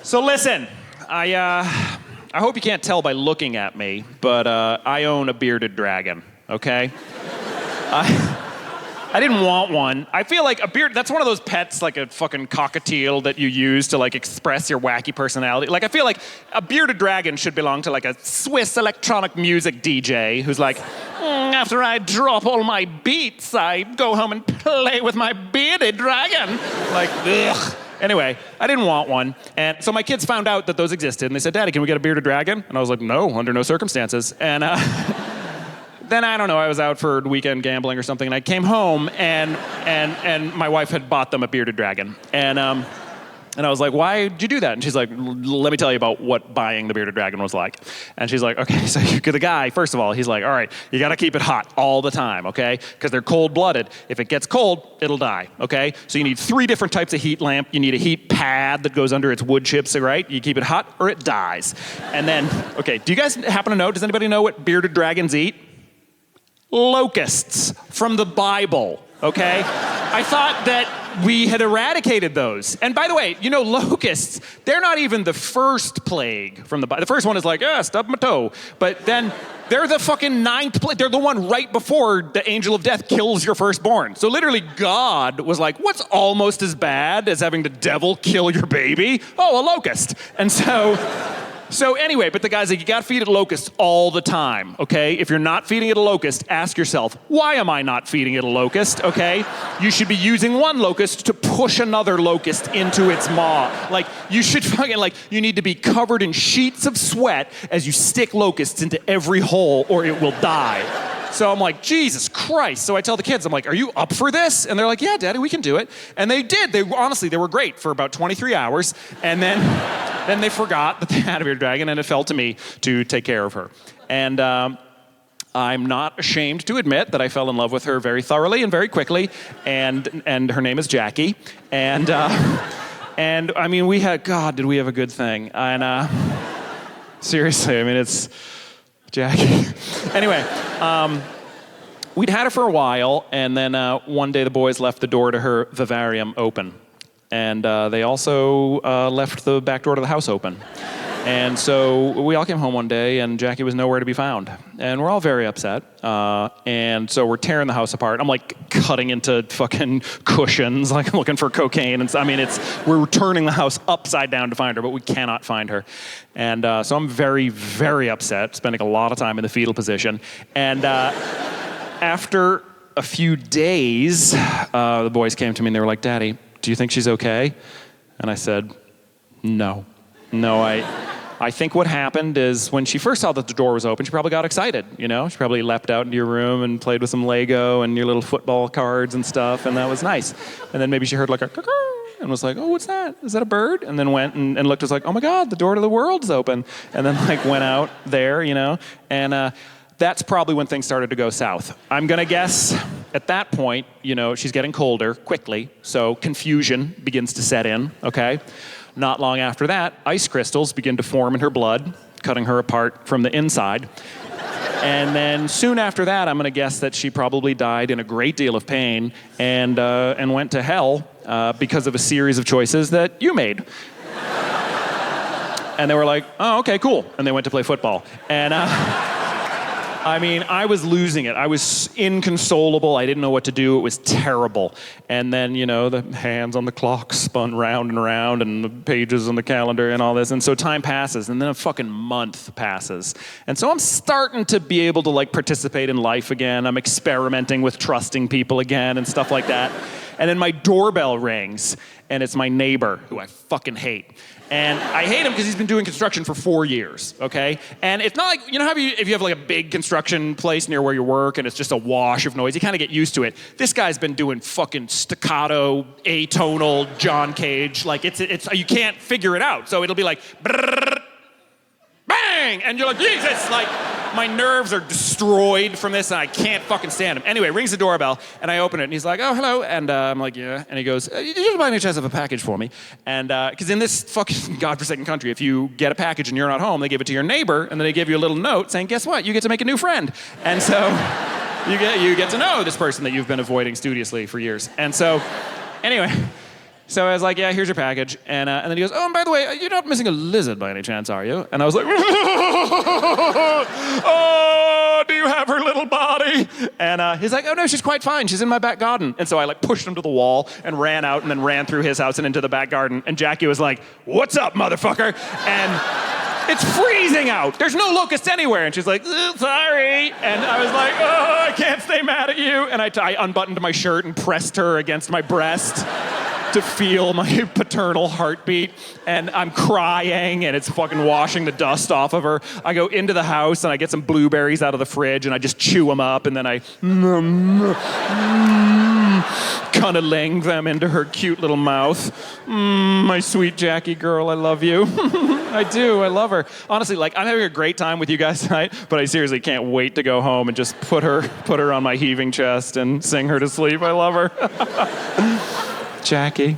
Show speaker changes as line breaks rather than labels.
So listen, I hope you can't tell by looking at me, but I own a bearded dragon, okay? I didn't want one. I feel like a beard, that's one of those pets, like a fucking cockatiel that you use to like express your wacky personality. Like I feel like a bearded dragon should belong to like a Swiss electronic music DJ who's like, after I drop all my beats, I go home and play with my bearded dragon. Like, ugh. Anyway, I didn't want one. And so my kids found out that those existed and they said, Daddy, can we get a bearded dragon? And I was like, no, under no circumstances. And then I don't know, I was out for weekend gambling or something, and I came home, and my wife had bought them a bearded dragon, and I was like, why did you do that? And she's like, let me tell you about what buying the bearded dragon was like. And she's like, okay, so the guy, first of all, he's like, all right, you got to keep it hot all the time, okay? Because they're cold-blooded. If it gets cold, it'll die, okay? So you need 3 different types of heat lamp. You need a heat pad that goes under its wood chips, right? You keep it hot or it dies. And then, okay, do you guys happen to know, does anybody know what bearded dragons eat? Locusts from the Bible, okay? I thought that we had eradicated those. And by the way, you know, locusts, they're not even the first plague from the Bible. The first one is like, stub my toe. But then they're the fucking 9th plague. They're the one right before the angel of death kills your firstborn. So literally God was like, what's almost as bad as having the devil kill your baby? Oh, a locust. And So anyway, but the guy's like, you gotta feed it locusts all the time, okay? If you're not feeding it a locust, ask yourself, why am I not feeding it a locust, okay? You should be using one locust to push another locust into its maw. Like, you should fucking, like, you need to be covered in sheets of sweat as you stick locusts into every hole or it will die. So I'm like, Jesus Christ. So I tell the kids, I'm like, are you up for this? And they're like, yeah, Daddy, we can do it. And they did. Honestly, they were great for about 23 hours. And then they forgot that they had a bearded dragon, and it fell to me to take care of her. And I'm not ashamed to admit that I fell in love with her very thoroughly and very quickly. And her name is Jackie. And I mean, God, did we have a good thing. And seriously, I mean, it's Jackie. Anyway, we'd had her for a while, and then one day the boys left the door to her vivarium open. And they also left the back door to the house open. And so we all came home one day, and Jackie was nowhere to be found. And we're all very upset. And so we're tearing the house apart. I'm like cutting into fucking cushions, like looking for cocaine. And I mean, we're turning the house upside down to find her, but we cannot find her. And so I'm very, very upset, spending a lot of time in the fetal position. And after a few days, the boys came to me and they were like, Daddy, do you think she's okay? And I said, no, I think what happened is when she first saw that the door was open, she probably got excited, you know? She probably leapt out into your room and played with some Lego and your little football cards and stuff, and that was nice. And then maybe she heard like a caw and was like, oh, what's that? Is that a bird? And then went and looked, was like, oh my God, the door to the world's open. And then like went out there, you know? And that's probably when things started to go south. I'm gonna guess at that point, you know, she's getting colder quickly, so confusion begins to set in, okay? Not long after that, ice crystals begin to form in her blood, cutting her apart from the inside. And then soon after that, I'm gonna guess that she probably died in a great deal of pain and went to hell because of a series of choices that you made. And they were like, oh, okay, cool. And they went to play football. And I mean, I was losing it. I was inconsolable. I didn't know what to do. It was terrible. And then, you know, the hands on the clock spun round and round, and the pages on the calendar and all this. And so time passes, and then a fucking month passes. And so I'm starting to be able to, like, participate in life again. I'm experimenting with trusting people again and stuff like that. And then my doorbell rings, and it's my neighbor, who I fucking hate. And I hate him because he's been doing construction for 4 years, okay? And it's not like, you know how if you have like a big construction place near where you work and it's just a wash of noise, you kind of get used to it. This guy's been doing fucking staccato, atonal, John Cage, like it's you can't figure it out. So it'll be like, brrr, bang! And you're like, Jesus, like, my nerves are destroyed from this and I can't fucking stand him. Anyway, rings the doorbell and I open it and he's like, oh, hello. And I'm like, yeah. And he goes, did you by any chance have a package for me? And because in this fucking godforsaken country, if you get a package and you're not home, they give it to your neighbor and then they give you a little note saying, guess what? You get to make a new friend. And so you get to know this person that you've been avoiding studiously for years. And so anyway, So I was like, yeah, here's your package. And then he goes, oh, and by the way, you're not missing a lizard by any chance, are you? And I was like, oh, do you have her little body? And he's like, oh, no, she's quite fine. She's in my back garden. And so I like pushed him to the wall and ran out and then ran through his house and into the back garden. And Jackie was like, what's up, motherfucker? And it's freezing out. There's no locusts anywhere. And she's like, sorry. And I was like, oh, I can't stay mad at you. And I unbuttoned my shirt and pressed her against my breast to feel my paternal heartbeat, and I'm crying, and it's fucking washing the dust off of her. I go into the house, and I get some blueberries out of the fridge, and I just chew them up, and then I cunniling them into her cute little mouth. My sweet Jackie girl, I love you. I do, I love her. Honestly, like, I'm having a great time with you guys tonight, but I seriously can't wait to go home and just put her on my heaving chest and sing her to sleep. I love her. Jackie.